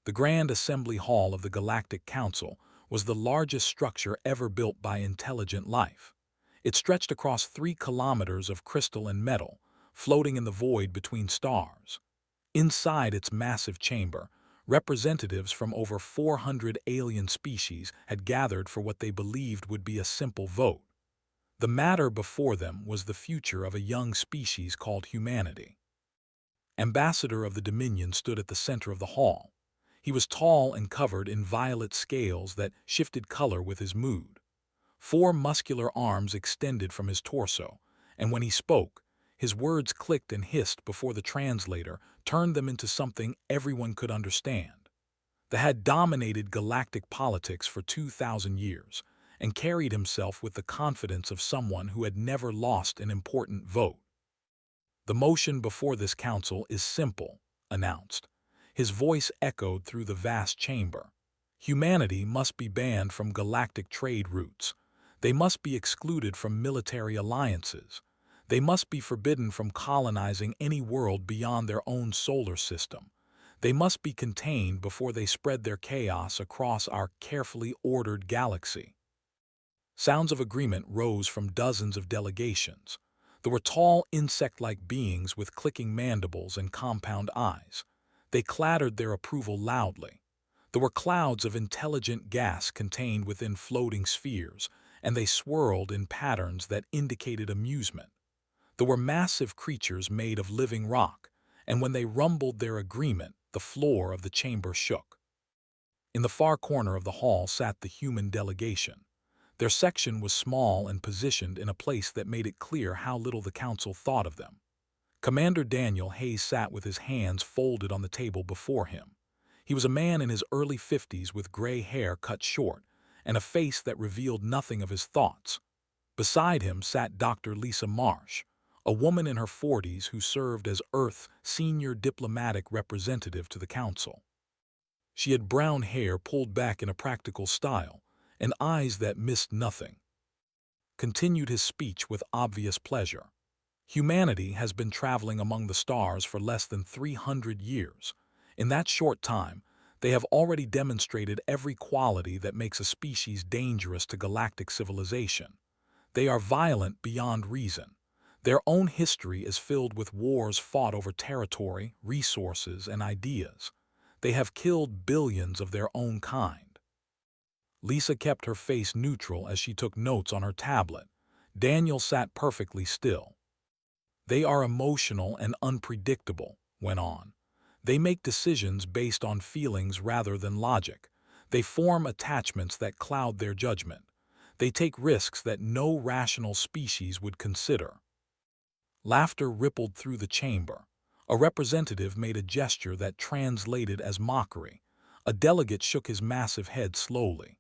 The Grand Assembly Hall of the Galactic Council was the largest structure ever built by intelligent life. It stretched across 3 kilometers of crystal and metal, floating in the void between stars. Inside its massive chamber, representatives from over 400 alien species had gathered for what they believed would be a simple vote. The matter before them was the future of a young species called humanity. Ambassador of the Dominion stood at the center of the hall. He was tall and covered in violet scales that shifted color with his mood. 4 muscular arms extended from his torso, and when he spoke, his words clicked and hissed before the translator turned them into something everyone could understand. The had dominated galactic politics for 2,000 years and carried himself with the confidence of someone who had never lost an important vote. The motion before this council is simple, announced. His voice echoed through the vast chamber. Humanity must be banned from galactic trade routes. They must be excluded from military alliances. They must be forbidden from colonizing any world beyond their own solar system. They must be contained before they spread their chaos across our carefully ordered galaxy. Sounds of agreement rose from dozens of delegations. There were tall, insect-like beings with clicking mandibles and compound eyes. They clattered their approval loudly. There were clouds of intelligent gas contained within floating spheres, and they swirled in patterns that indicated amusement. There were massive creatures made of living rock, and when they rumbled their agreement, the floor of the chamber shook. In the far corner of the hall sat the human delegation. Their section was small and positioned in a place that made it clear how little the council thought of them. Commander Daniel Hayes sat with his hands folded on the table before him. He was a man in his early 50s with gray hair cut short and a face that revealed nothing of his thoughts. Beside him sat Dr. Lisa Marsh, a woman in her 40s who served as Earth's senior diplomatic representative to the council. She had brown hair pulled back in a practical style and eyes that missed nothing. Continued his speech with obvious pleasure. Humanity has been traveling among the stars for less than 300 years. In that short time, they have already demonstrated every quality that makes a species dangerous to galactic civilization. They are violent beyond reason. Their own history is filled with wars fought over territory, resources, and ideas. They have killed billions of their own kind. Lisa kept her face neutral as she took notes on her tablet. Daniel sat perfectly still. They are emotional and unpredictable, went on. They make decisions based on feelings rather than logic. They form attachments that cloud their judgment. They take risks that no rational species would consider. Laughter rippled through the chamber. A representative made a gesture that translated as mockery. A delegate shook his massive head slowly.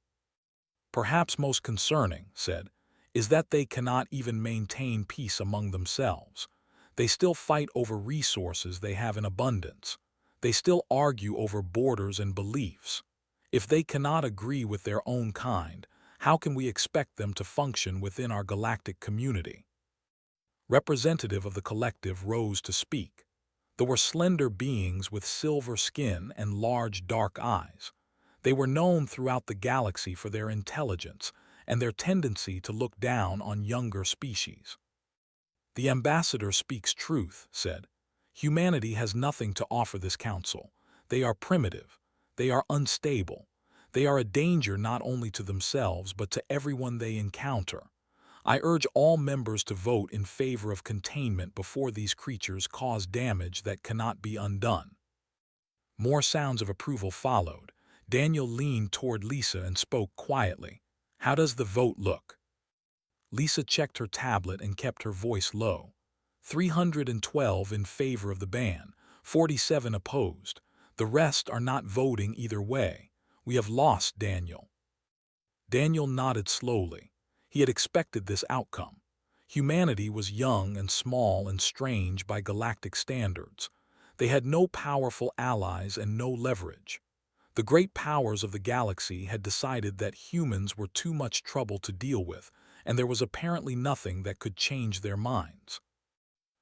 Perhaps most concerning, said, is that they cannot even maintain peace among themselves. They still fight over resources they have in abundance. They still argue over borders and beliefs. If they cannot agree with their own kind, how can we expect them to function within our galactic community? Representative of the collective rose to speak. There were slender beings with silver skin and large dark eyes. They were known throughout the galaxy for their intelligence and their tendency to look down on younger species. The ambassador speaks truth, said. Humanity has nothing to offer this council. They are primitive. They are unstable. They are a danger not only to themselves but to everyone they encounter. I urge all members to vote in favor of containment before these creatures cause damage that cannot be undone. More sounds of approval followed. Daniel leaned toward Lisa and spoke quietly. How does the vote look? Lisa checked her tablet and kept her voice low. 312 in favor of the ban, 47 opposed. The rest are not voting either way. We have lost, Daniel. Daniel nodded slowly. He had expected this outcome. Humanity was young and small and strange by galactic standards. They had no powerful allies and no leverage. The great powers of the galaxy had decided that humans were too much trouble to deal with, and there was apparently nothing that could change their minds.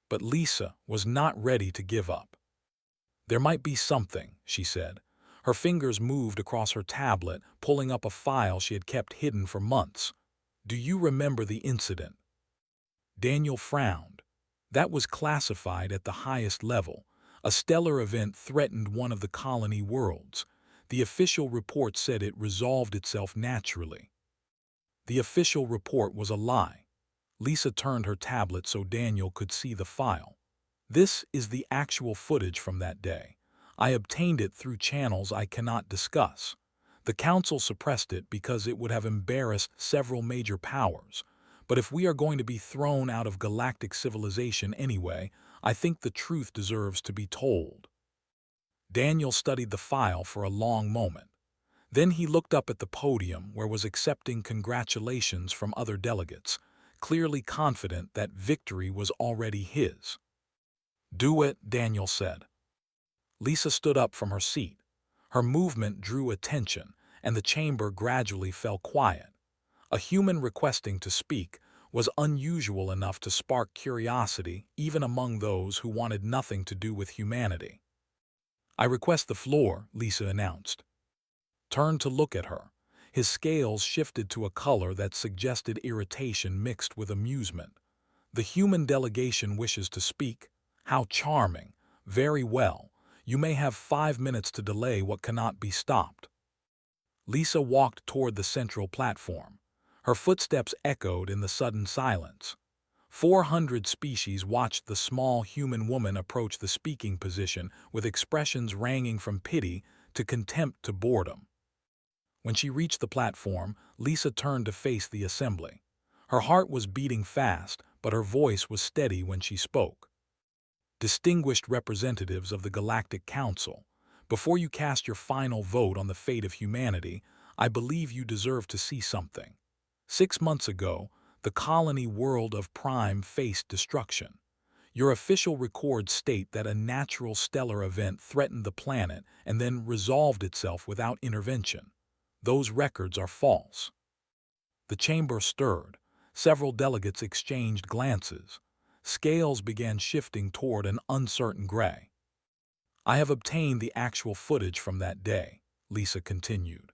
But Lisa was not ready to give up. There might be something, she said. Her fingers moved across her tablet, pulling up a file she had kept hidden for months. "Do you remember the incident?" Daniel frowned. That was classified at the highest level. A stellar event threatened one of the colony worlds. The official report said it resolved itself naturally. The official report was a lie. Lisa turned her tablet so Daniel could see the file. "This is the actual footage from that day. I obtained it through channels I cannot discuss. The Council suppressed it because it would have embarrassed several major powers. But if we are going to be thrown out of galactic civilization anyway, I think the truth deserves to be told." Daniel studied the file for a long moment. Then he looked up at the podium where was accepting congratulations from other delegates, clearly confident that victory was already his. "Do it," Daniel said. Lisa stood up from her seat. Her movement drew attention, and the chamber gradually fell quiet. A human requesting to speak was unusual enough to spark curiosity even among those who wanted nothing to do with humanity. "I request the floor," Lisa announced. Turned to look at her. His scales shifted to a color that suggested irritation mixed with amusement. "The human delegation wishes to speak? How charming. Very well. You may have 5 minutes to delay what cannot be stopped." Lisa walked toward the central platform. Her footsteps echoed in the sudden silence. 400 species watched the small human woman approach the speaking position with expressions ranging from pity to contempt to boredom. When she reached the platform, Lisa turned to face the assembly. Her heart was beating fast, but her voice was steady when she spoke. "Distinguished representatives of the Galactic Council, before you cast your final vote on the fate of humanity, I believe you deserve to see something. 6 months ago, the colony world of Prime faced destruction. Your official records state that a natural stellar event threatened the planet and then resolved itself without intervention. Those records are false." The chamber stirred. Several delegates exchanged glances. Scales began shifting toward an uncertain gray. "I have obtained the actual footage from that day," Lisa continued.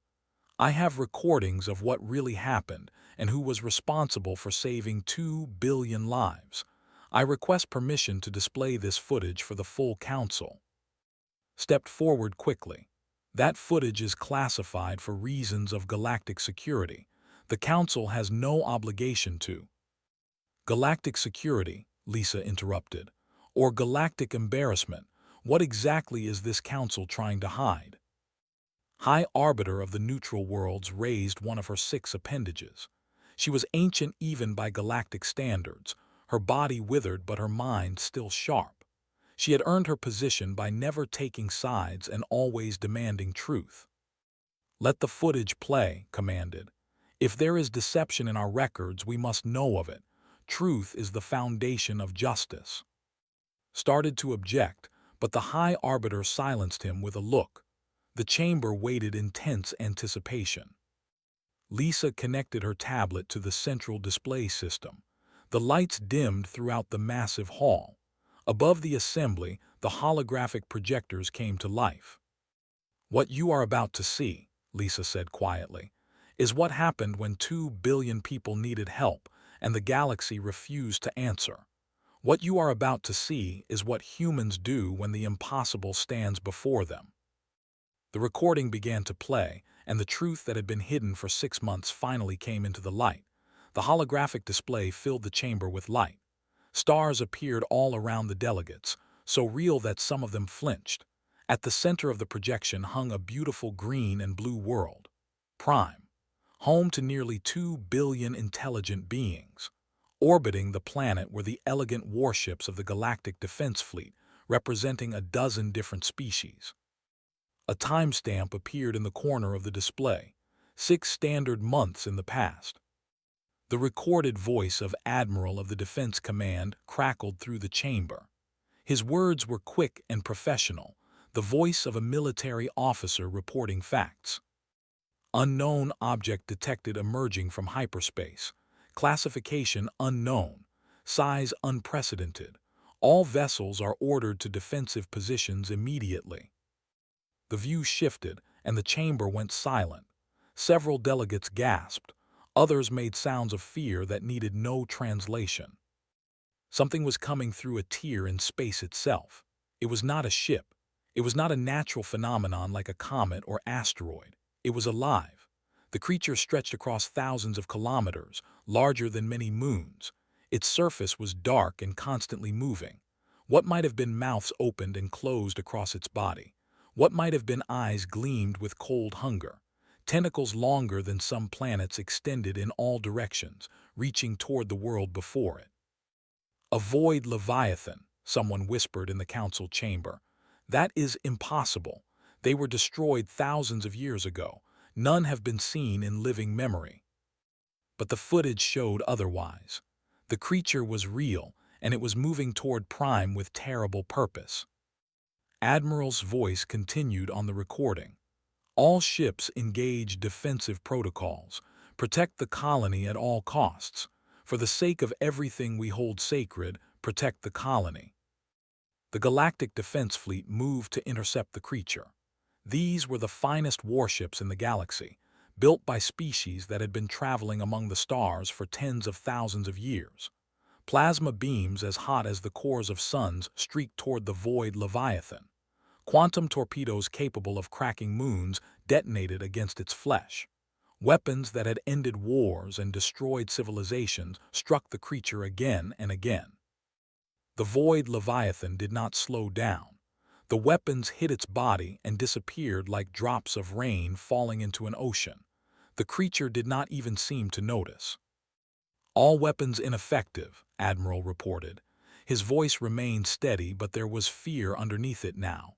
"I have recordings of what really happened and who was responsible for saving 2 billion lives. I request permission to display this footage for the full council." Stepped forward quickly. "That footage is classified for reasons of galactic security. The Council has no obligation to—" "Galactic security," Lisa interrupted. "Or galactic embarrassment. What exactly is this Council trying to hide?" High Arbiter of the Neutral Worlds raised one of her 6 appendages. She was ancient even by galactic standards, her body withered but her mind still sharp. She had earned her position by never taking sides and always demanding truth. "Let the footage play," commanded. "If there is deception in our records, we must know of it. Truth is the foundation of justice." Started to object, but the High Arbiter silenced him with a look. The chamber waited in tense anticipation. Lisa connected her tablet to the central display system. The lights dimmed throughout the massive hall. Above the assembly, the holographic projectors came to life. "What you are about to see," Lisa said quietly, "is what happened when 2 billion people needed help and the galaxy refused to answer. What you are about to see is what humans do when the impossible stands before them." The recording began to play, and the truth that had been hidden for 6 months finally came into the light. The holographic display filled the chamber with light. Stars appeared all around the delegates, so real that some of them flinched. At the center of the projection hung a beautiful green and blue world. Prime, home to nearly 2 billion intelligent beings. Orbiting the planet were the elegant warships of the Galactic Defense Fleet, representing a dozen different species. A timestamp appeared in the corner of the display, 6 standard months in the past. The recorded voice of Admiral of the Defense Command crackled through the chamber. His words were quick and professional, the voice of a military officer reporting facts. "Unknown object detected emerging from hyperspace. Classification unknown. Size unprecedented. All vessels are ordered to defensive positions immediately." The view shifted, and the chamber went silent. Several delegates gasped. Others made sounds of fear that needed no translation. Something was coming through a tear in space itself. It was not a ship. It was not a natural phenomenon like a comet or asteroid. It was alive. The creature stretched across thousands of kilometers, larger than many moons. Its surface was dark and constantly moving. What might have been mouths opened and closed across its body? What might have been eyes gleamed with cold hunger? Tentacles longer than some planets extended in all directions, reaching toward the world before it. "Avoid Leviathan," someone whispered in the council chamber. "That is impossible. They were destroyed thousands of years ago. None have been seen in living memory." But the footage showed otherwise. The creature was real, and it was moving toward Prime with terrible purpose. Admiral's voice continued on the recording. "All ships engage defensive protocols. Protect the colony at all costs. For the sake of everything we hold sacred, protect the colony." The Galactic Defense Fleet moved to intercept the creature. These were the finest warships in the galaxy, built by species that had been traveling among the stars for tens of thousands of years. Plasma beams as hot as the cores of suns streaked toward the void Leviathan. Quantum torpedoes capable of cracking moons detonated against its flesh. Weapons that had ended wars and destroyed civilizations struck the creature again and again. The void Leviathan did not slow down. The weapons hit its body and disappeared like drops of rain falling into an ocean. The creature did not even seem to notice. "All weapons ineffective," Admiral reported. His voice remained steady, but there was fear underneath it now.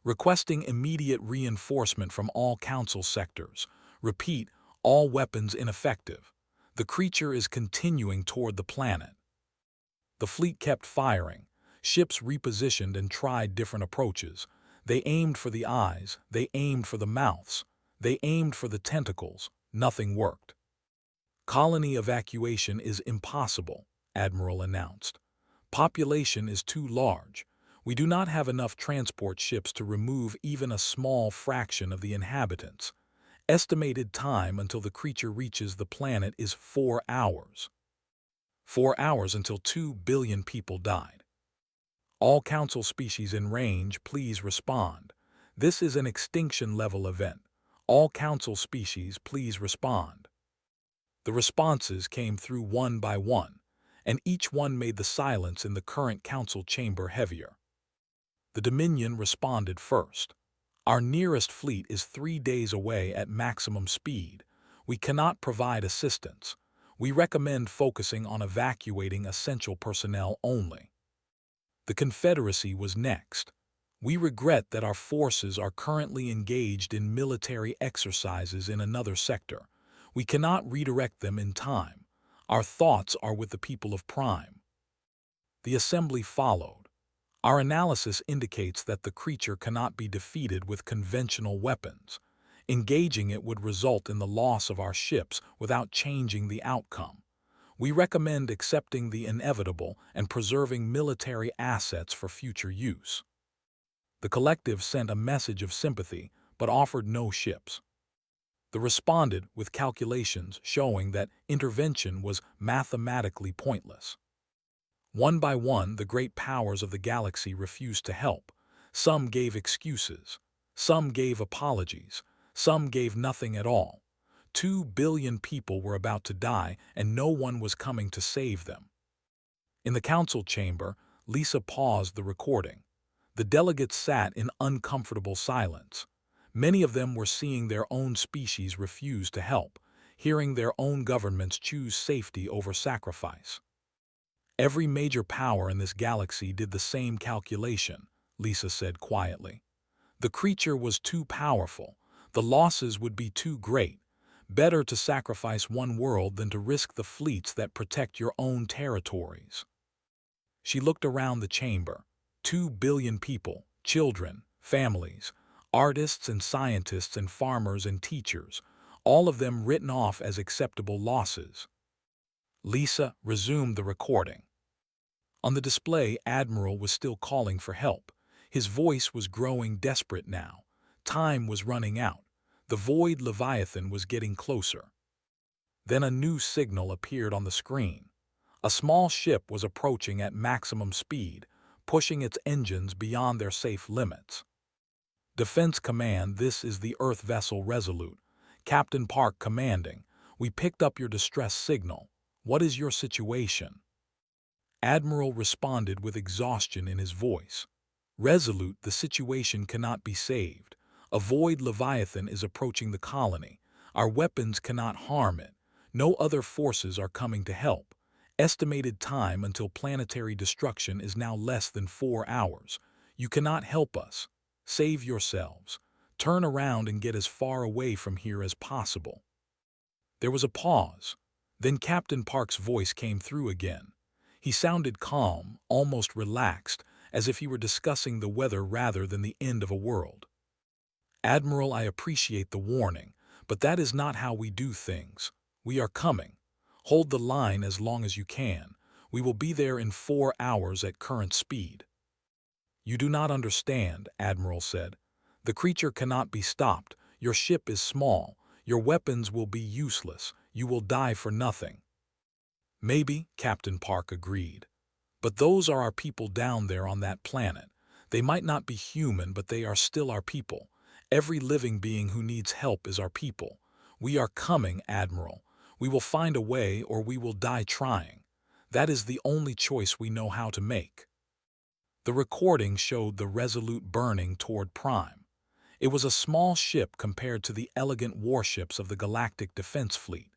"Requesting immediate reinforcement from all council sectors. Repeat, all weapons ineffective. The creature is continuing toward the planet." The fleet kept firing. Ships repositioned and tried different approaches. They aimed for the eyes, they aimed for the mouths, they aimed for the tentacles. Nothing worked. "Colony evacuation is impossible," Admiral announced. "Population is too large. We do not have enough transport ships to remove even a small fraction of the inhabitants. Estimated time until the creature reaches the planet is 4 hours. 4 hours until 2 billion people died. All council species in range, please respond. This is an extinction-level event. All council species, please respond." The responses came through one by one, and each one made the silence in the current council chamber heavier. The Dominion responded first. "Our nearest fleet is 3 days away at maximum speed. We cannot provide assistance. We recommend focusing on evacuating essential personnel only." The Confederacy was next. "We regret that our forces are currently engaged in military exercises in another sector. We cannot redirect them in time. Our thoughts are with the people of Prime." The assembly followed. "Our analysis indicates that the creature cannot be defeated with conventional weapons. Engaging it would result in the loss of our ships without changing the outcome. We recommend accepting the inevitable and preserving military assets for future use." The collective sent a message of sympathy, but offered no ships. They responded with calculations showing that intervention was mathematically pointless. One by one, the great powers of the galaxy refused to help. Some gave excuses. Some gave apologies. Some gave nothing at all. 2 billion people were about to die, and no one was coming to save them. In the council chamber, Lisa paused the recording. The delegates sat in uncomfortable silence. Many of them were seeing their own species refuse to help, hearing their own governments choose safety over sacrifice. "Every major power in this galaxy did the same calculation," Lisa said quietly. "The creature was too powerful. The losses would be too great. Better to sacrifice one world than to risk the fleets that protect your own territories." She looked around the chamber. 2 billion people, children, families, artists and scientists and farmers and teachers, all of them written off as acceptable losses. Lisa resumed the recording. On the display, Admiral was still calling for help. His voice was growing desperate now. Time was running out. The void Leviathan was getting closer. Then a new signal appeared on the screen. A small ship was approaching at maximum speed, pushing its engines beyond their safe limits. Defense Command, this is the Earth vessel Resolute. Captain Park commanding. We picked up your distress signal. What is your situation? Admiral responded with exhaustion in his voice. Resolute, the situation cannot be saved. A void Leviathan is approaching the colony. Our weapons cannot harm it. No other forces are coming to help. Estimated time until planetary destruction is now less than 4 hours. You cannot help us. Save yourselves. Turn around and get as far away from here as possible. There was a pause. Then Captain Park's voice came through again. He sounded calm, almost relaxed, as if he were discussing the weather rather than the end of a world. Admiral, I appreciate the warning, but that is not how we do things. We are coming. Hold the line as long as you can. We will be there in 4 hours at current speed. You do not understand, Admiral said. The creature cannot be stopped. Your ship is small. Your weapons will be useless. You will die for nothing. Maybe, Captain Park agreed. But those are our people down there on that planet. They might not be human, but they are still our people. Every living being who needs help is our people. We are coming, Admiral. We will find a way or we will die trying. That is the only choice we know how to make. The recording showed the Resolute burning toward Prime. It was a small ship compared to the elegant warships of the Galactic Defense Fleet.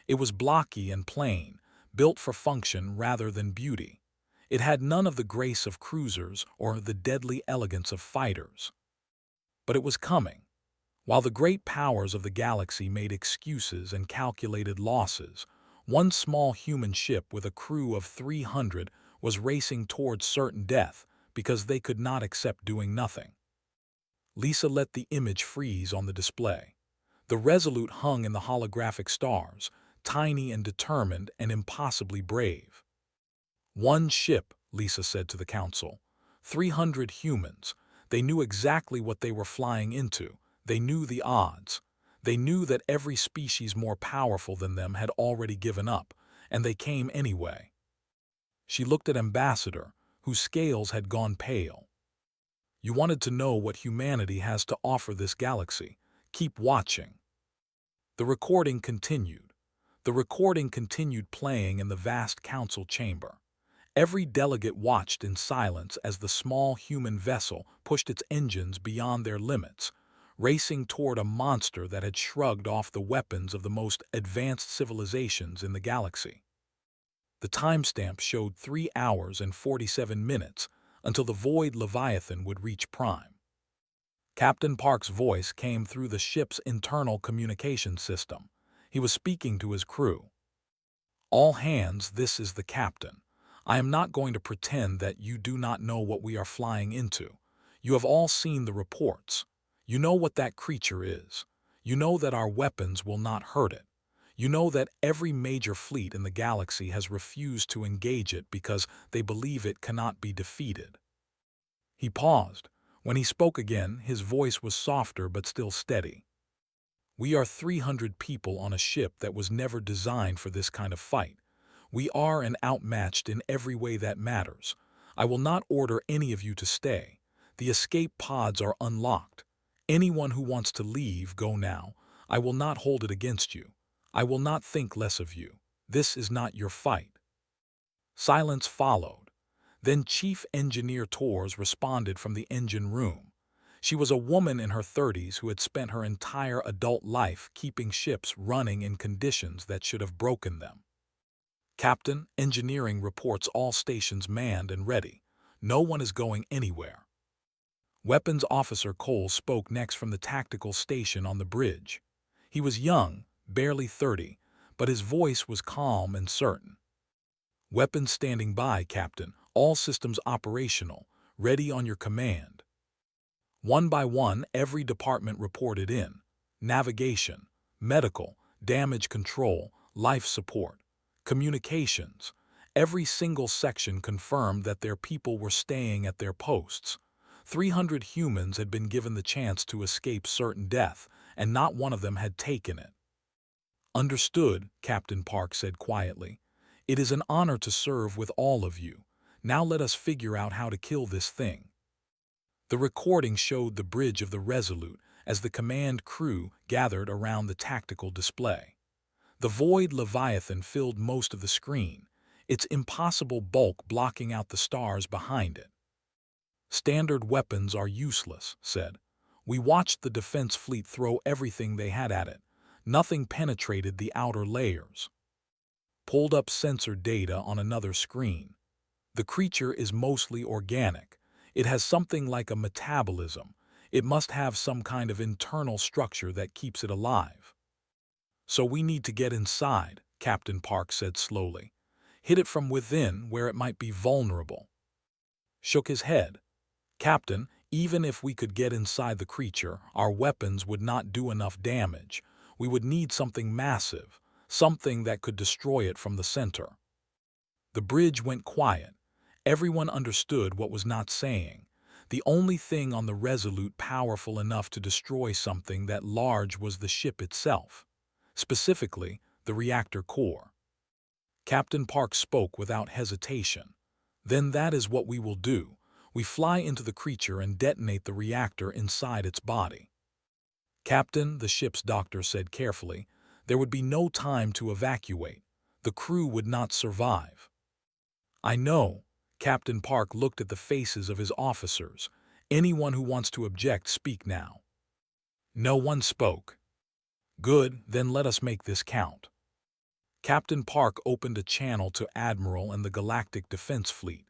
It was blocky and plain, built for function rather than beauty. It had none of the grace of cruisers or the deadly elegance of fighters. But it was coming. While the great powers of the galaxy made excuses and calculated losses, one small human ship with a crew of 300 was racing towards certain death because they could not accept doing nothing. Lisa let the image freeze on the display. The Resolute hung in the holographic stars, tiny and determined and impossibly brave. One ship, Lisa said to the Council. 300 humans. They knew exactly what they were flying into. They knew the odds. They knew that every species more powerful than them had already given up, and they came anyway. She looked at Ambassador, whose scales had gone pale. You wanted to know what humanity has to offer this galaxy. Keep watching. The recording continued. The recording continued playing in the vast council chamber. Every delegate watched in silence as the small human vessel pushed its engines beyond their limits, racing toward a monster that had shrugged off the weapons of the most advanced civilizations in the galaxy. The timestamp showed 3 hours and 47 minutes until the void Leviathan would reach Prime. Captain Park's voice came through the ship's internal communication system. He was speaking to his crew. All hands, this is the captain. I am not going to pretend that you do not know what we are flying into. You have all seen the reports. You know what that creature is. You know that our weapons will not hurt it. You know that every major fleet in the galaxy has refused to engage it because they believe it cannot be defeated. He paused. When he spoke again, his voice was softer but still steady. We are 300 people on a ship that was never designed for this kind of fight. We are outmatched in every way that matters. I will not order any of you to stay. The escape pods are unlocked. Anyone who wants to leave, go now. I will not hold it against you. I will not think less of you. This is not your fight. Silence followed. Then Chief Engineer Torres responded from the engine room. She was a woman in her 30s who had spent her entire adult life keeping ships running in conditions that should have broken them. Captain, engineering reports all stations manned and ready. No one is going anywhere. Weapons Officer Cole spoke next from the tactical station on the bridge. He was young, barely 30, but his voice was calm and certain. Weapons standing by, Captain. All systems operational. Ready on your command. One by one, every department reported in. Navigation, medical, damage control, life support, communications. Every single section confirmed that their people were staying at their posts. 300 humans had been given the chance to escape certain death, and not one of them had taken it. "Understood," Captain Park said quietly. "It is an honor to serve with all of you. Now let us figure out how to kill this thing." The recording showed the bridge of the Resolute as the command crew gathered around the tactical display. The void Leviathan filled most of the screen, its impossible bulk blocking out the stars behind it. "Standard weapons are useless," said. "We watched the defense fleet throw everything they had at it. Nothing penetrated the outer layers." Pulled up sensor data on another screen. "The creature is mostly organic. It has something like a metabolism. It must have some kind of internal structure that keeps it alive." "So we need to get inside," Captain Park said slowly. "Hit it from within where it might be vulnerable." Shook his head. "Captain, even if we could get inside the creature, our weapons would not do enough damage. We would need something massive, something that could destroy it from the center." The bridge went quiet. Everyone understood what was not saying. The only thing on the Resolute powerful enough to destroy something that large was the ship itself, specifically the reactor core. Captain Park spoke without hesitation. "Then that is what we will do. We fly into the creature and detonate the reactor inside its body." "Captain," the ship's doctor said carefully, "there would be no time to evacuate. The crew would not survive." "I know." Captain Park looked at the faces of his officers. "Anyone who wants to object, speak now." No one spoke. "Good, then let us make this count." Captain Park opened a channel to Admiral and the Galactic Defense Fleet.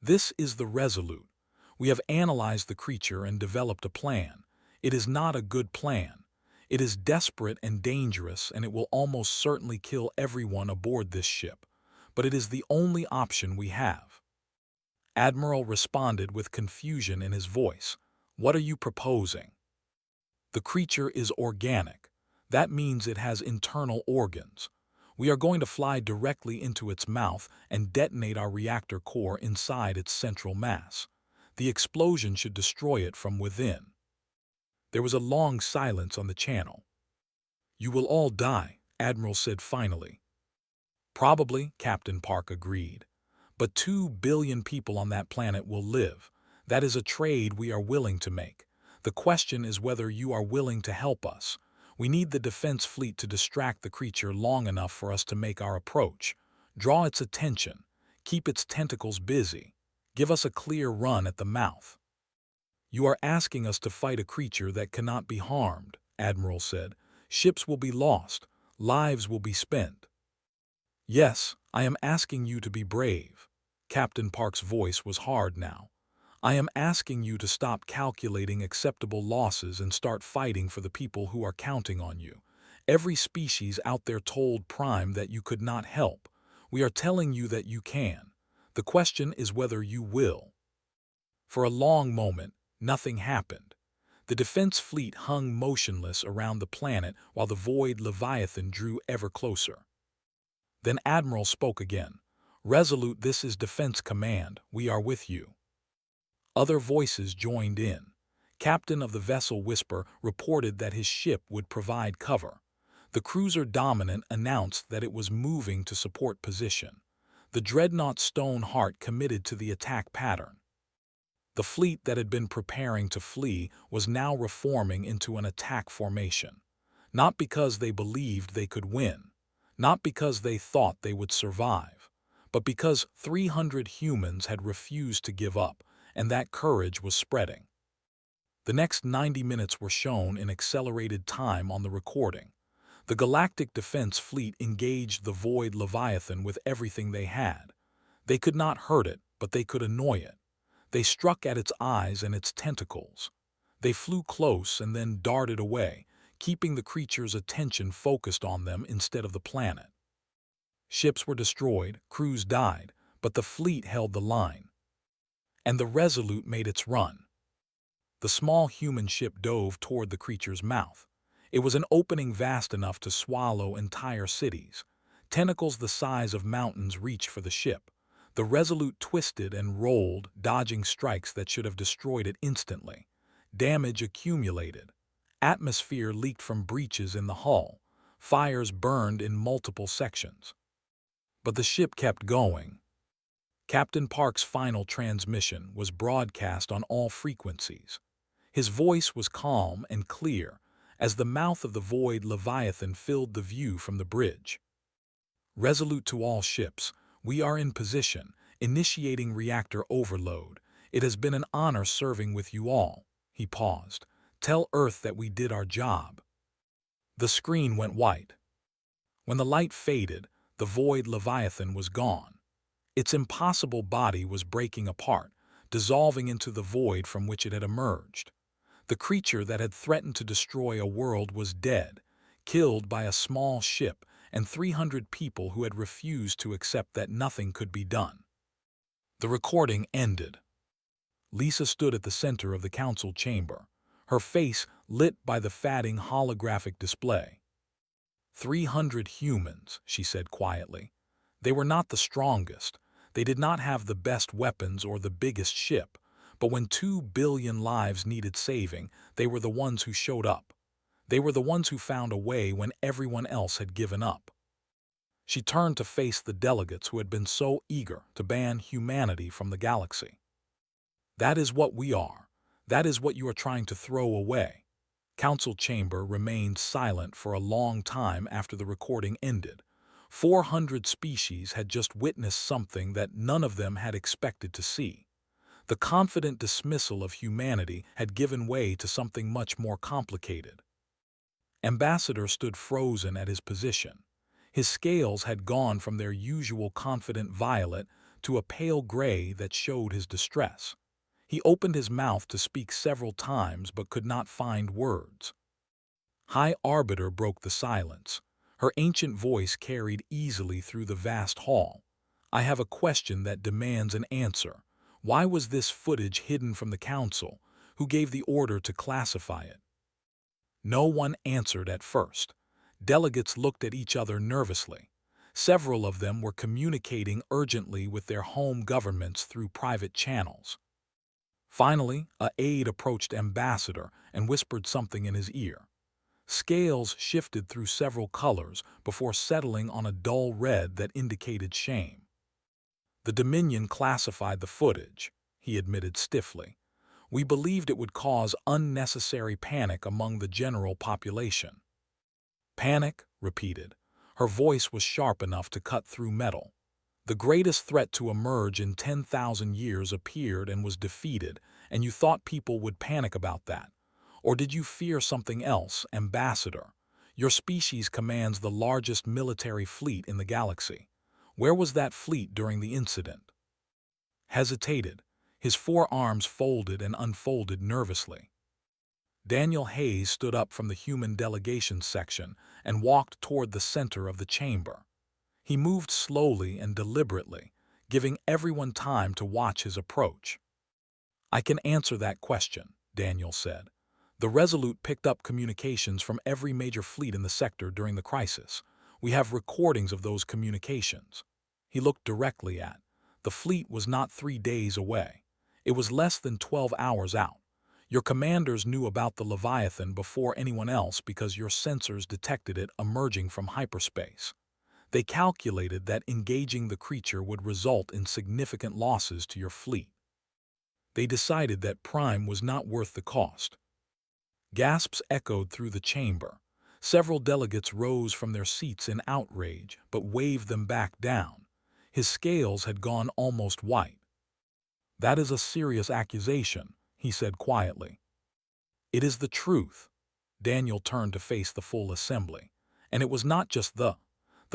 "This is the Resolute. We have analyzed the creature and developed a plan. It is not a good plan. It is desperate and dangerous, and it will almost certainly kill everyone aboard this ship. But it is the only option we have." Admiral responded with confusion in his voice. "What are you proposing?" "The creature is organic. That means it has internal organs. We are going to fly directly into its mouth and detonate our reactor core inside its central mass. The explosion should destroy it from within." There was a long silence on the channel. "You will all die," Admiral said finally. "Probably," Captain Park agreed. "But 2 billion people on that planet will live. That is a trade we are willing to make. The question is whether you are willing to help us. We need the defense fleet to distract the creature long enough for us to make our approach. Draw its attention. Keep its tentacles busy. Give us a clear run at the mouth." "You are asking us to fight a creature that cannot be harmed," Admiral said. "Ships will be lost. Lives will be spent." "Yes, I am asking you to be brave." Captain Park's voice was hard now. "I am asking you to stop calculating acceptable losses and start fighting for the people who are counting on you. Every species out there told Prime that you could not help. We are telling you that you can. The question is whether you will." For a long moment, nothing happened. The defense fleet hung motionless around the planet while the void Leviathan drew ever closer. Then Admiral spoke again. "Resolute, this is Defense Command. We are with you." Other voices joined in. Captain of the vessel Whisper reported that his ship would provide cover. The cruiser Dominant announced that it was moving to support position. The dreadnought Stoneheart committed to the attack pattern. The fleet that had been preparing to flee was now reforming into an attack formation. Not because they believed they could win. Not because they thought they would survive, but because 300 humans had refused to give up, and that courage was spreading. The next 90 minutes were shown in accelerated time on the recording. The Galactic Defense Fleet engaged the void Leviathan with everything they had. They could not hurt it, but they could annoy it. They struck at its eyes and its tentacles. They flew close and then darted away, keeping the creature's attention focused on them instead of the planet. Ships were destroyed, crews died, but the fleet held the line. And the Resolute made its run. The small human ship dove toward the creature's mouth. It was an opening vast enough to swallow entire cities. Tentacles the size of mountains reached for the ship. The Resolute twisted and rolled, dodging strikes that should have destroyed it instantly. Damage accumulated. Atmosphere leaked from breaches in the hull. Fires burned in multiple sections. But the ship kept going. Captain Park's final transmission was broadcast on all frequencies. His voice was calm and clear as the mouth of the void Leviathan filled the view from the bridge. Resolute to all ships, we are in position, initiating reactor overload. It has been an honor serving with you all. He paused. Tell Earth that we did our job. The screen went white. When the light faded, the void Leviathan was gone. Its impossible body was breaking apart, dissolving into the void from which it had emerged. The creature that had threatened to destroy a world was dead, killed by a small ship and 300 people who had refused to accept that nothing could be done. The recording ended. Lisa stood at the center of the council chamber, her face lit by the fading holographic display. 300 humans, she said quietly. They were not the strongest. They did not have the best weapons or the biggest ship, but when 2 billion lives needed saving, they were the ones who showed up. They were the ones who found a way when everyone else had given up. She turned to face the delegates who had been so eager to ban humanity from the galaxy. That is what we are. That is what you are trying to throw away. Council chamber remained silent for a long time after the recording ended. 400 species had just witnessed something that none of them had expected to see. The confident dismissal of humanity had given way to something much more complicated. Ambassador stood frozen at his position. His scales had gone from their usual confident violet to a pale gray that showed his distress. He opened his mouth to speak several times but could not find words. High Arbiter broke the silence. Her ancient voice carried easily through the vast hall. I have a question that demands an answer. Why was this footage hidden from the council? Who gave the order to classify it? No one answered at first. Delegates looked at each other nervously. Several of them were communicating urgently with their home governments through private channels. Finally, an aide approached Ambassador and whispered something in his ear. Scales shifted through several colors before settling on a dull red that indicated shame. The Dominion classified the footage, he admitted stiffly. We believed it would cause unnecessary panic among the general population. Panic, repeated. Her voice was sharp enough to cut through metal. The greatest threat to emerge in 10,000 years appeared and was defeated, and you thought people would panic about that. Or did you fear something else, Ambassador? Your species commands the largest military fleet in the galaxy. Where was that fleet during the incident? Hesitated, his forearms folded and unfolded nervously. Daniel Hayes stood up from the human delegation section and walked toward the center of the chamber. He moved slowly and deliberately, giving everyone time to watch his approach. I can answer that question, Daniel said. The Resolute picked up communications from every major fleet in the sector during the crisis. We have recordings of those communications. He looked directly at. The fleet was not 3 days away. It was less than 12 hours out. Your commanders knew about the Leviathan before anyone else because your sensors detected it emerging from hyperspace. They calculated that engaging the creature would result in significant losses to your fleet. They decided that Prime was not worth the cost. Gasps echoed through the chamber. Several delegates rose from their seats in outrage, but waved them back down. His scales had gone almost white. That is a serious accusation, he said quietly. It is the truth. Daniel turned to face the full assembly. And it was not just the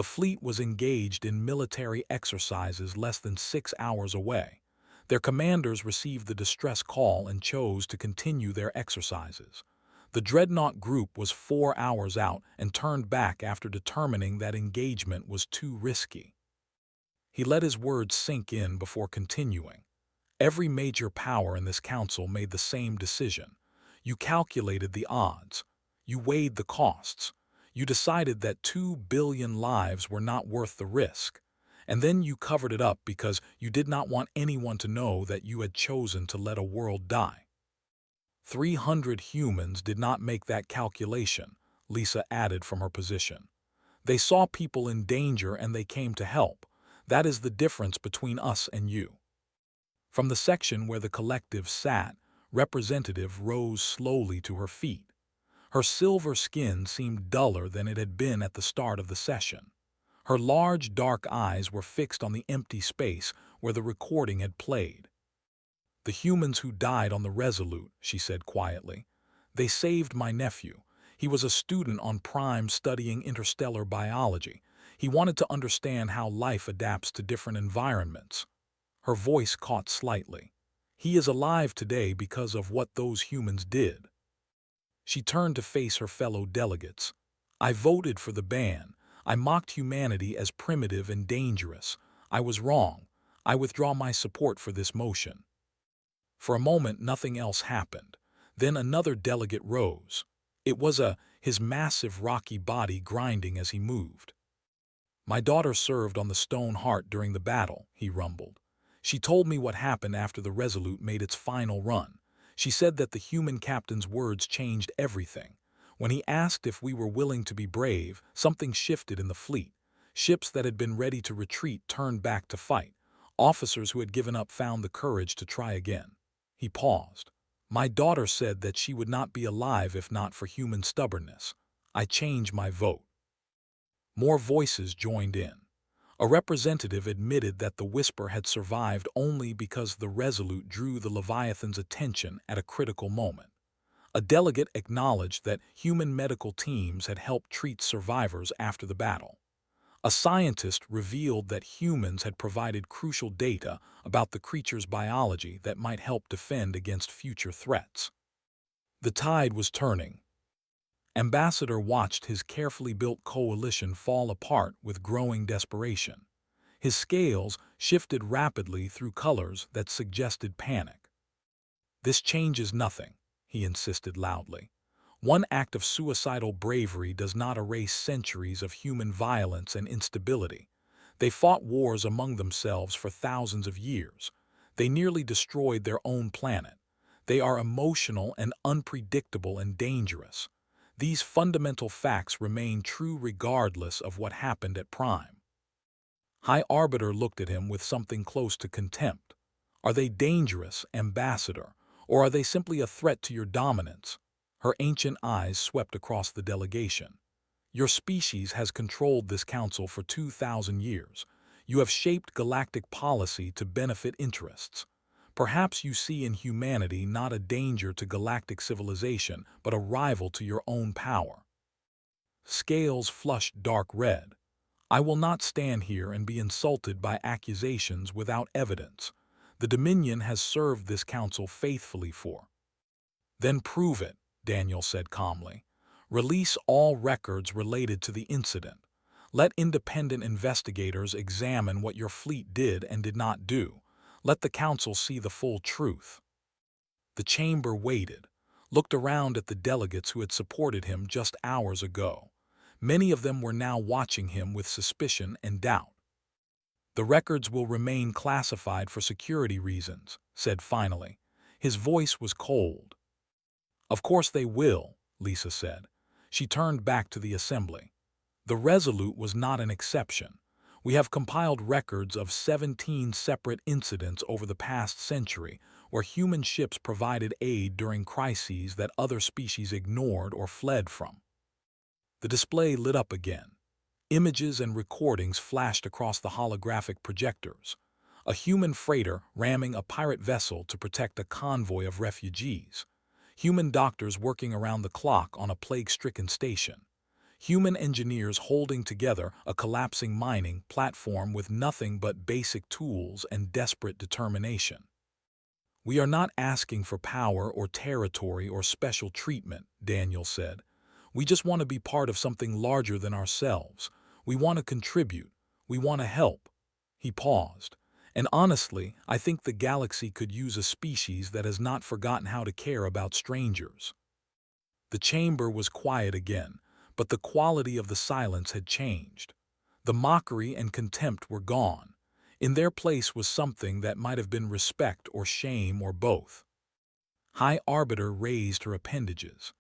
fleet was engaged in military exercises less than 6 hours away. Their commanders received the distress call and chose to continue their exercises. The Dreadnought group was 4 hours out and turned back after determining that engagement was too risky. He let his words sink in before continuing. Every major power in this council made the same decision. You calculated the odds. You weighed the costs. You decided that 2 billion lives were not worth the risk. And then you covered it up because you did not want anyone to know that you had chosen to let a world die. 300 humans did not make that calculation, Lisa added from her position. They saw people in danger and they came to help. That is the difference between us and you. From the section where the collective sat, Representative rose slowly to her feet. Her silver skin seemed duller than it had been at the start of the session. Her large, dark eyes were fixed on the empty space where the recording had played. "The humans who died on the Resolute," she said quietly. "They saved my nephew. He was a student on Prime studying interstellar biology. He wanted to understand how life adapts to different environments." Her voice caught slightly. "He is alive today because of what those humans did." She turned to face her fellow delegates. "I voted for the ban. I mocked humanity as primitive and dangerous. I was wrong. I withdraw my support for this motion." For a moment, nothing else happened. Then another delegate rose. It was his massive rocky body grinding as he moved. "My daughter served on the Stone Heart during the battle," he rumbled. "She told me what happened after the Resolute made its final run. She said that the human captain's words changed everything. When he asked if we were willing to be brave, something shifted in the fleet. Ships that had been ready to retreat turned back to fight. Officers who had given up found the courage to try again." He paused. "My daughter said that she would not be alive if not for human stubbornness. I change my vote." More voices joined in. A representative admitted that the whisper had survived only because the Resolute drew the Leviathan's attention at a critical moment. A delegate acknowledged that human medical teams had helped treat survivors after the battle. A scientist revealed that humans had provided crucial data about the creature's biology that might help defend against future threats. The tide was turning. Ambassador watched his carefully built coalition fall apart with growing desperation. His scales shifted rapidly through colors that suggested panic. "This changes nothing," he insisted loudly. "One act of suicidal bravery does not erase centuries of human violence and instability. They fought wars among themselves for thousands of years. They nearly destroyed their own planet. They are emotional and unpredictable and dangerous. These fundamental facts remain true regardless of what happened at Prime." High Arbiter looked at him with something close to contempt. "Are they dangerous, Ambassador, or are they simply a threat to your dominance?" Her ancient eyes swept across the delegation. "Your species has controlled this council for 2,000 years. You have shaped galactic policy to benefit interests. Perhaps you see in humanity not a danger to galactic civilization, but a rival to your own power." Scales flushed dark red. "I will not stand here and be insulted by accusations without evidence. The Dominion has served this council faithfully for—" "Then prove it," Daniel said calmly. "Release all records related to the incident. Let independent investigators examine what your fleet did and did not do. Let the council see the full truth." The chamber waited, looked around at the delegates who had supported him just hours ago. Many of them were now watching him with suspicion and doubt. "The records will remain classified for security reasons," said finally. His voice was cold. "Of course they will," Lisa said. She turned back to the assembly. "The Resolute was not an exception. We have compiled records of 17 separate incidents over the past century where human ships provided aid during crises that other species ignored or fled from." The display lit up again. Images and recordings flashed across the holographic projectors. A human freighter ramming a pirate vessel to protect a convoy of refugees. Human doctors working around the clock on a plague-stricken station. Human engineers holding together a collapsing mining platform with nothing but basic tools and desperate determination. "We are not asking for power or territory or special treatment," Daniel said. "We just want to be part of something larger than ourselves. We want to contribute. We want to help." He paused. "And honestly, I think the galaxy could use a species that has not forgotten how to care about strangers." The chamber was quiet again, but the quality of the silence had changed. The mockery and contempt were gone. In their place was something that might have been respect or shame or both. High Arbiter raised her appendages.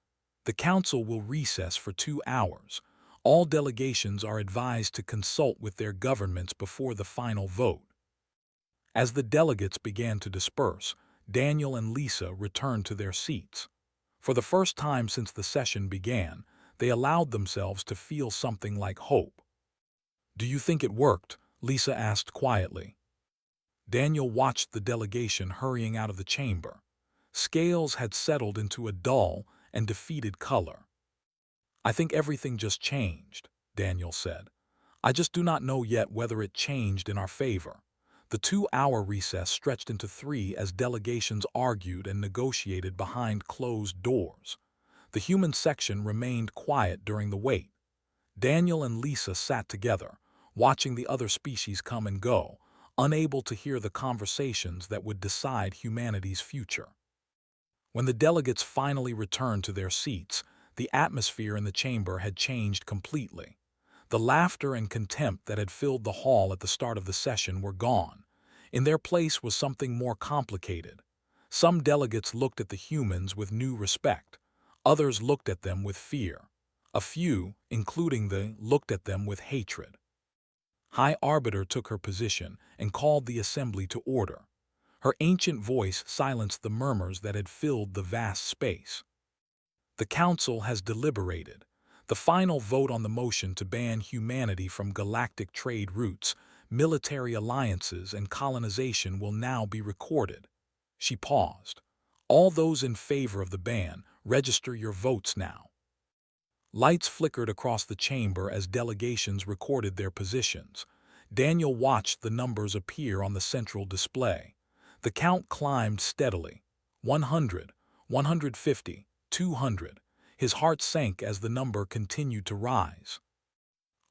The council will recess for 2 hours. All delegations are advised to consult with their governments before the final vote. As the delegates began to disperse, Daniel and Lisa returned to their seats. For the first time since the session began, they allowed themselves to feel something like hope. "Do you think it worked?" Lisa asked quietly. Daniel watched the delegation hurrying out of the chamber. Scales had settled into a dull and defeated color. "I think everything just changed," Daniel said. "I just do not know yet whether it changed in our favor." The 2-hour recess stretched into 3 as delegations argued and negotiated behind closed doors. The human section remained quiet during the wait. Daniel and Lisa sat together, watching the other species come and go, unable to hear the conversations that would decide humanity's future. When the delegates finally returned to their seats, the atmosphere in the chamber had changed completely. The laughter and contempt that had filled the hall at the start of the session were gone. In their place was something more complicated. Some delegates looked at the humans with new respect. Others looked at them with fear. A few, including looked at them with hatred. High Arbiter took her position and called the assembly to order. Her ancient voice silenced the murmurs that had filled the vast space. "The Council has deliberated. The final vote on the motion to ban humanity from galactic trade routes, military alliances, and colonization will now be recorded." She paused. "All those in favor of the ban, register your votes now." Lights flickered across the chamber as delegations recorded their positions. Daniel watched the numbers appear on the central display. The count climbed steadily. 100, 150, 200. His heart sank as the number continued to rise.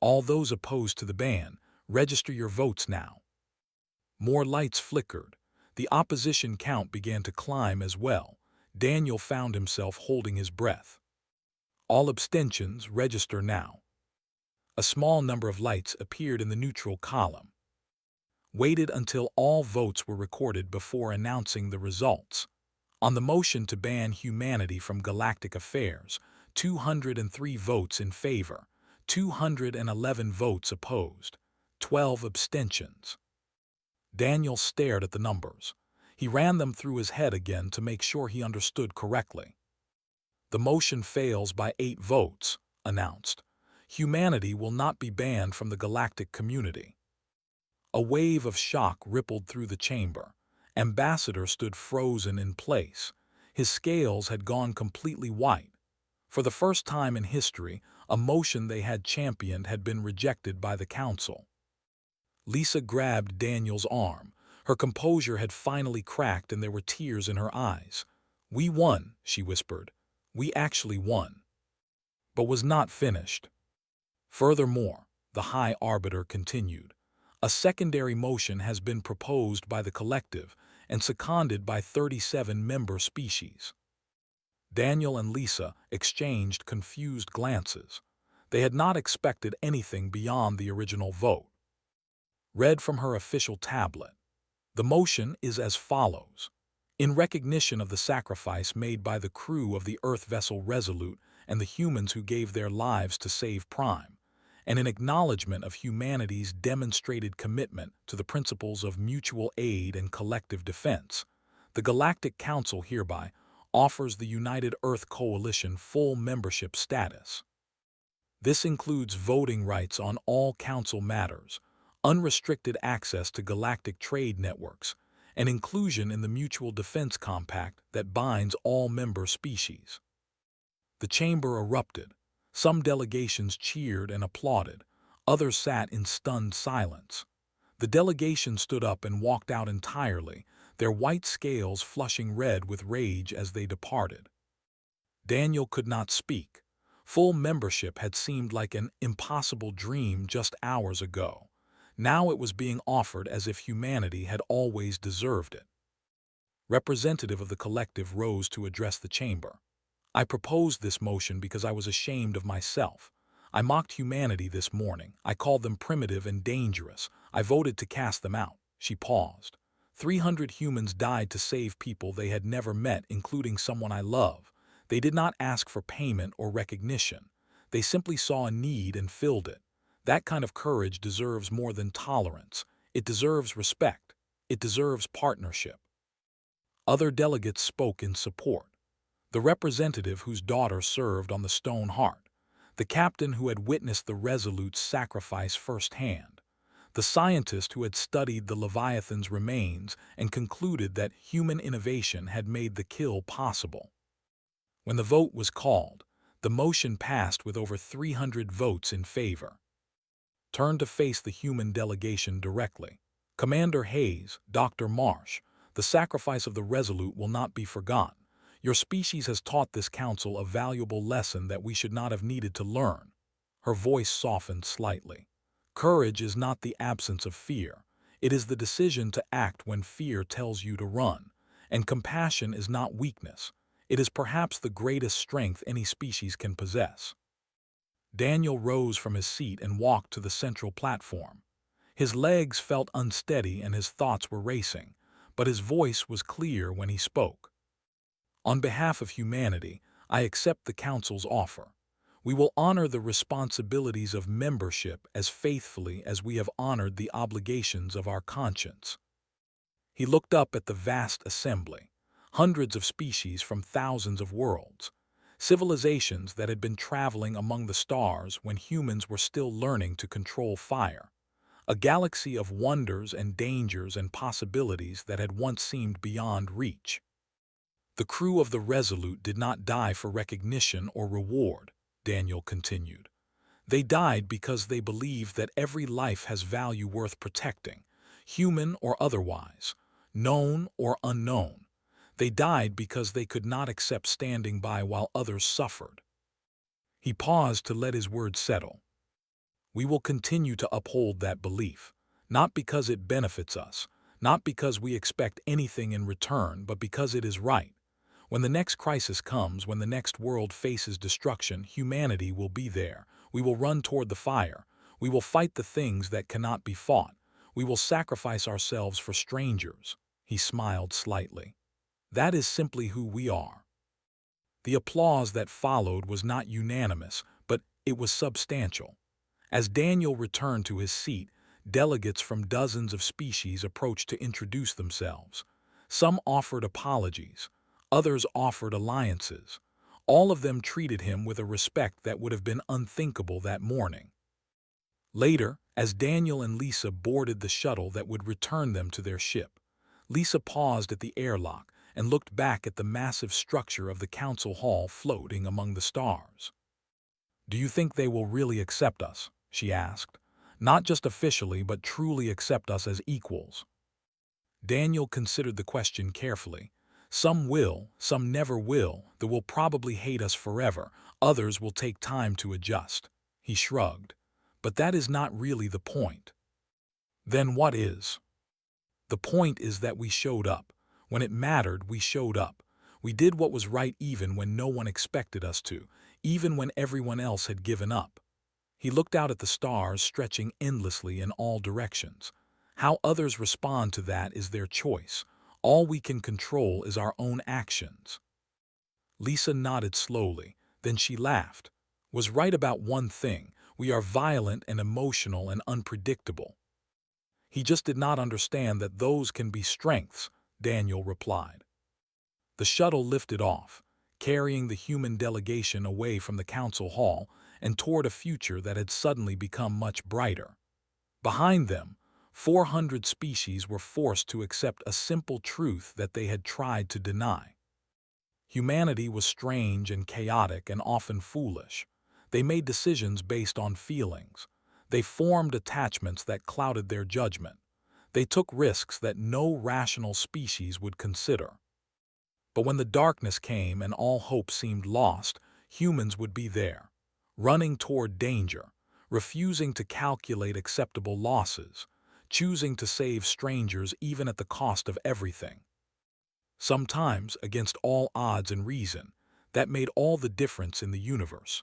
"All those opposed to the ban, register your votes now." More lights flickered. The opposition count began to climb as well. Daniel found himself holding his breath. "All abstentions, register now." A small number of lights appeared in the neutral column. Waited until all votes were recorded before announcing the results. On the motion to ban humanity from galactic affairs, 203 votes in favor, 211 votes opposed, 12 abstentions. Daniel stared at the numbers. He ran them through his head again to make sure he understood correctly. "The motion fails by 8 votes, announced. Humanity will not be banned from the galactic community." A wave of shock rippled through the chamber. Ambassador stood frozen in place. His scales had gone completely white. For the first time in history, a motion they had championed had been rejected by the council. Lisa grabbed Daniel's arm. Her composure had finally cracked and there were tears in her eyes. "We won," she whispered. "We actually won." But was not finished. Furthermore, the High Arbiter continued. "A secondary motion has been proposed by the collective and seconded by 37 member species." Daniel and Lisa exchanged confused glances. They had not expected anything beyond the original vote. Read from her official tablet. The motion is as follows. In recognition of the sacrifice made by the crew of the Earth vessel Resolute and the humans who gave their lives to save Prime, and in acknowledgement of humanity's demonstrated commitment to the principles of mutual aid and collective defense, the Galactic Council hereby offers the United Earth Coalition full membership status. This includes voting rights on all council matters, unrestricted access to galactic trade networks, and inclusion in the Mutual Defense Compact that binds all member species. The chamber erupted. Some delegations cheered and applauded. Others sat in stunned silence. The delegation stood up and walked out entirely, their white scales flushing red with rage as they departed. Daniel could not speak. Full membership had seemed like an impossible dream just hours ago. Now it was being offered as if humanity had always deserved it. Representative of the collective rose to address the chamber. "I proposed this motion because I was ashamed of myself. I mocked humanity this morning. I called them primitive and dangerous. I voted to cast them out." She paused. 300 humans died to save people they had never met, including someone I love. They did not ask for payment or recognition. They simply saw a need and filled it. That kind of courage deserves more than tolerance. It deserves respect. It deserves partnership. Other delegates spoke in support. The representative whose daughter served on the Stone Heart, the captain who had witnessed the Resolute's sacrifice firsthand, the scientist who had studied the Leviathan's remains and concluded that human innovation had made the kill possible. When the vote was called, the motion passed with over 300 votes in favor. Turned to face the human delegation directly. "Commander Hayes, Dr. Marsh, the sacrifice of the Resolute will not be forgotten. Your species has taught this council a valuable lesson that we should not have needed to learn." Her voice softened slightly. "Courage is not the absence of fear. It is the decision to act when fear tells you to run. And compassion is not weakness. It is perhaps the greatest strength any species can possess." Daniel rose from his seat and walked to the central platform. His legs felt unsteady and his thoughts were racing, but his voice was clear when he spoke. "On behalf of humanity, I accept the Council's offer. We will honor the responsibilities of membership as faithfully as we have honored the obligations of our conscience." He looked up at the vast assembly, hundreds of species from thousands of worlds, civilizations that had been traveling among the stars when humans were still learning to control fire, a galaxy of wonders and dangers and possibilities that had once seemed beyond reach. "The crew of the Resolute did not die for recognition or reward," Daniel continued. "They died because they believed that every life has value worth protecting, human or otherwise, known or unknown. They died because they could not accept standing by while others suffered." He paused to let his words settle. "We will continue to uphold that belief, not because it benefits us, not because we expect anything in return, but because it is right. When the next crisis comes, when the next world faces destruction, humanity will be there. We will run toward the fire. We will fight the things that cannot be fought. We will sacrifice ourselves for strangers." He smiled slightly. "That is simply who we are." The applause that followed was not unanimous, but it was substantial. As Daniel returned to his seat, delegates from dozens of species approached to introduce themselves. Some offered apologies. Others offered alliances. All of them treated him with a respect that would have been unthinkable that morning. Later, as Daniel and Lisa boarded the shuttle that would return them to their ship, Lisa paused at the airlock and looked back at the massive structure of the council hall floating among the stars. "Do you think they will really accept us?" she asked. "Not just officially, but truly accept us as equals?" Daniel considered the question carefully. "Some will, some never will. They will probably hate us forever. Others will take time to adjust." He shrugged. "But that is not really the point." "Then what is?" "The point is that we showed up. When it mattered, we showed up. We did what was right even when no one expected us to, even when everyone else had given up." He looked out at the stars stretching endlessly in all directions. "How others respond to that is their choice. All we can control is our own actions." Lisa nodded slowly, then she laughed. "Was right about one thing. We are violent and emotional and unpredictable." "He just did not understand that those can be strengths," Daniel replied. The shuttle lifted off, carrying the human delegation away from the council hall and toward a future that had suddenly become much brighter. Behind them, 400 species were forced to accept a simple truth that they had tried to deny. Humanity was strange and chaotic and often foolish. They made decisions based on feelings. They formed attachments that clouded their judgment. They took risks that no rational species would consider. But when the darkness came and all hope seemed lost, humans would be there, running toward danger, refusing to calculate acceptable losses, choosing to save strangers even at the cost of everything. Sometimes, against all odds and reason, that made all the difference in the universe.